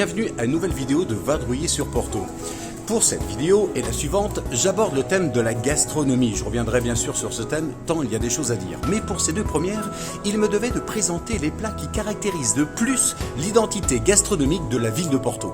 bienvenue à une nouvelle vidéo de Vadrouiller sur Porto. Pour cette vidéo et la suivante, j'aborde le thème de la gastronomie. Je reviendrai bien sûr sur ce thème, tant il y a des choses à dire. Mais pour ces deux premières, il me devait de présenter les plats qui caractérisent le plus l'identité gastronomique de la ville de Porto.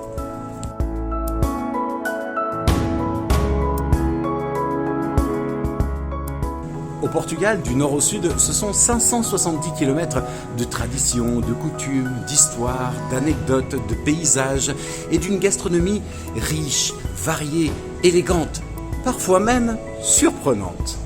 Au Portugal, du nord au sud, ce sont 570 km de traditions, de coutumes, d'histoires, d'anecdotes, de paysages et d'une gastronomie riche, variée, élégante, parfois même surprenante.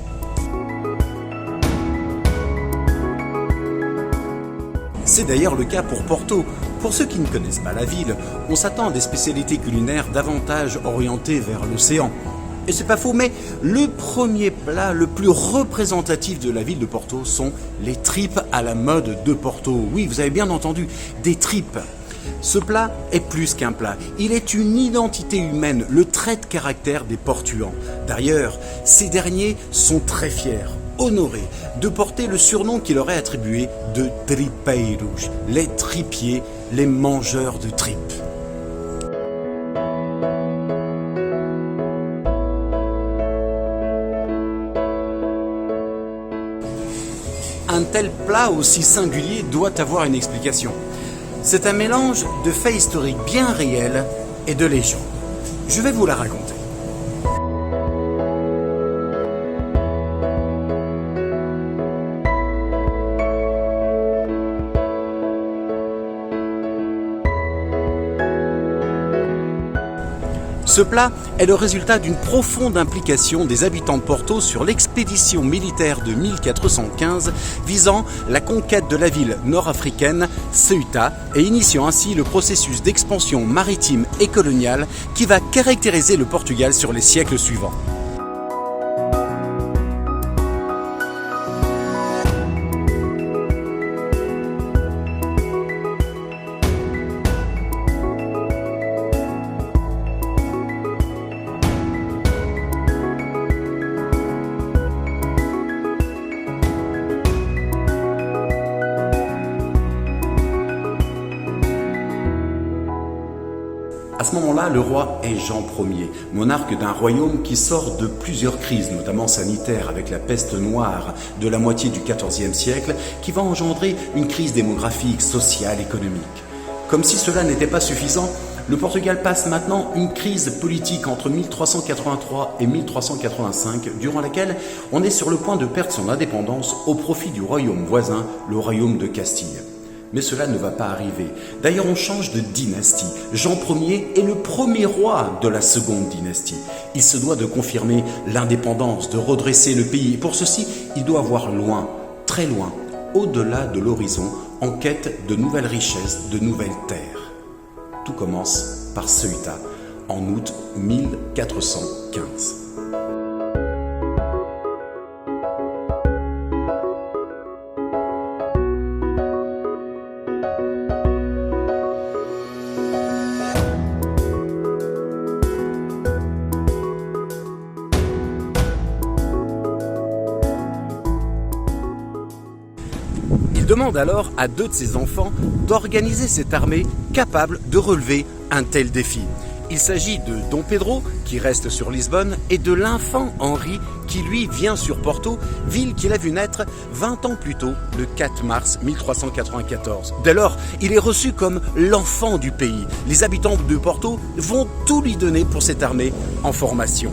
C'est d'ailleurs le cas pour Porto. Pour ceux qui ne connaissent pas la ville, on s'attend à des spécialités culinaires davantage orientées vers l'océan. Et c'est pas faux, mais le premier plat le plus représentatif de la ville de Porto sont les tripes à la mode de Porto. Oui, vous avez bien entendu, des tripes. Ce plat est plus qu'un plat, il est une identité humaine, le trait de caractère des Portuans. D'ailleurs, ces derniers sont très fiers, honorés, de porter le surnom qui leur est attribué de tripeiros, les tripiers, les mangeurs de tripes. Un tel plat aussi singulier doit avoir une explication. C'est un mélange de faits historiques bien réels et de légendes. Je vais vous la raconter. Ce plat est le résultat d'une profonde implication des habitants de Porto sur l'expédition militaire de 1415 visant la conquête de la ville nord-africaine Ceuta et initiant ainsi le processus d'expansion maritime et coloniale qui va caractériser le Portugal sur les siècles suivants. À ce moment-là, le roi est Jean Ier, monarque d'un royaume qui sort de plusieurs crises, notamment sanitaires avec la peste noire de la moitié du XIVe siècle, qui va engendrer une crise démographique, sociale, économique. Comme si cela n'était pas suffisant, le Portugal passe maintenant une crise politique entre 1383 et 1385, durant laquelle on est sur le point de perdre son indépendance au profit du royaume voisin, le royaume de Castille. Mais cela ne va pas arriver. D'ailleurs, on change de dynastie. Jean Ier est le premier roi de la seconde dynastie. Il se doit de confirmer l'indépendance, de redresser le pays. Et pour ceci, il doit voir loin, très loin, au-delà de l'horizon, en quête de nouvelles richesses, de nouvelles terres. Tout commence par Ceuta, en août 1415. Il demande alors à deux de ses enfants d'organiser cette armée capable de relever un tel défi. Il s'agit de Dom Pedro, qui reste sur Lisbonne, et de l'infant Henri, qui lui vient sur Porto, ville qu'il a vu naître 20 ans plus tôt, le 4 mars 1394. Dès lors, il est reçu comme l'enfant du pays. Les habitants de Porto vont tout lui donner pour cette armée en formation,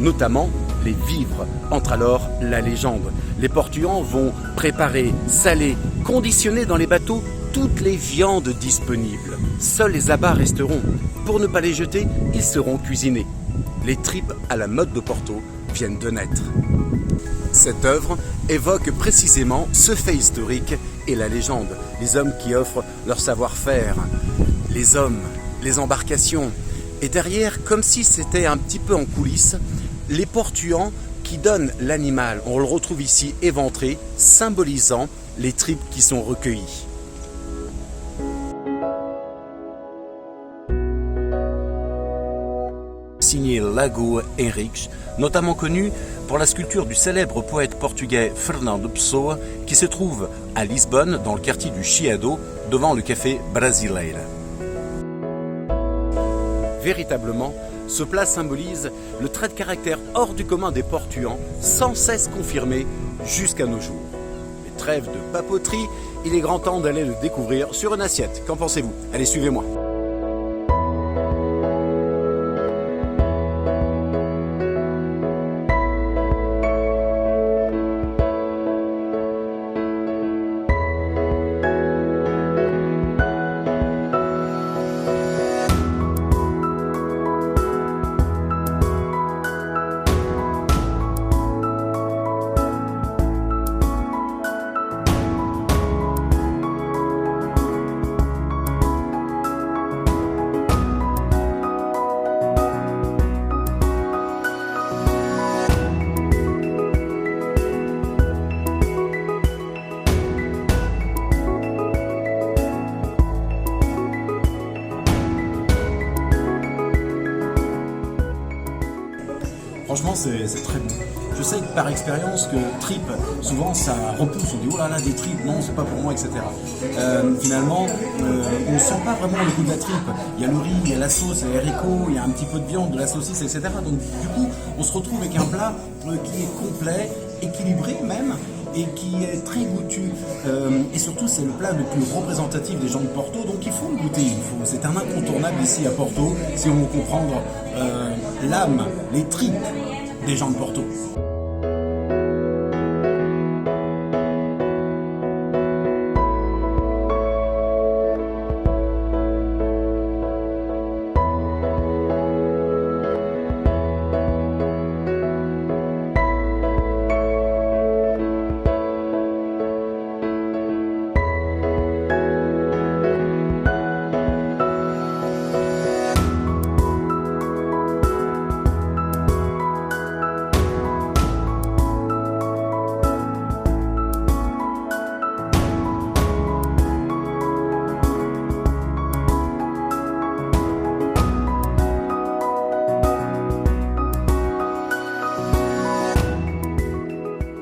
notamment les vivres. Entre alors la légende. Les Portuans vont préparer, saler, conditionner dans les bateaux toutes les viandes disponibles. Seuls les abats resteront. Pour ne pas les jeter, ils seront cuisinés. Les tripes à la mode de Porto viennent de naître. Cette œuvre évoque précisément ce fait historique et la légende. Les hommes qui offrent leur savoir-faire, les hommes, les embarcations. Et derrière, comme si c'était un petit peu en coulisses, les Portuans qui donnent l'animal. On le retrouve ici éventré, symbolisant les tripes qui sont recueillies. Signé Lago Henriques, notamment connu pour la sculpture du célèbre poète portugais Fernando Pessoa, qui se trouve à Lisbonne, dans le quartier du Chiado, devant le café Brasileira. véritablement, ce plat symbolise le trait de caractère hors du commun des Portuans, sans cesse confirmé jusqu'à nos jours. Mais trêve de papeterie, il est grand temps d'aller le découvrir sur une assiette. Qu'en pensez-vous? Allez, suivez-moi. Franchement, c'est très bon. Je sais que par expérience que tripes, souvent ça repousse, on dit oh là là des tripes, non c'est pas pour moi, etc. Finalement, on ne sent pas vraiment le goût de la tripe. Il y a le riz, il y a la sauce, il y a les haricots, il y a un petit peu de viande, de la saucisse, etc. Donc du coup, on se retrouve avec un plat qui est complet, équilibré même, et qui est très goûtu. Et surtout, c'est le plat le plus représentatif des gens de Porto, donc il faut le goûter. C'est un incontournable ici à Porto, si on veut comprendre l'âme, les tripes des gens de Porto.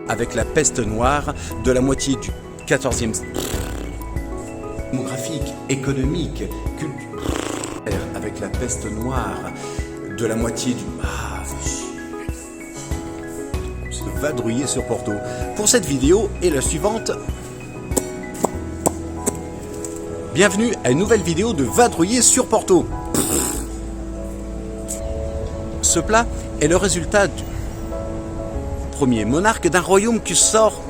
Avec la peste noire de la moitié du 14e démographique, économique, culturel, avec la peste noire de la moitié du vadrouiller sur Porto. Pour cette vidéo et la suivante, bienvenue à une nouvelle vidéo de vadrouiller sur Porto. Ce plat est le résultat du premier monarque d'un royaume qui sort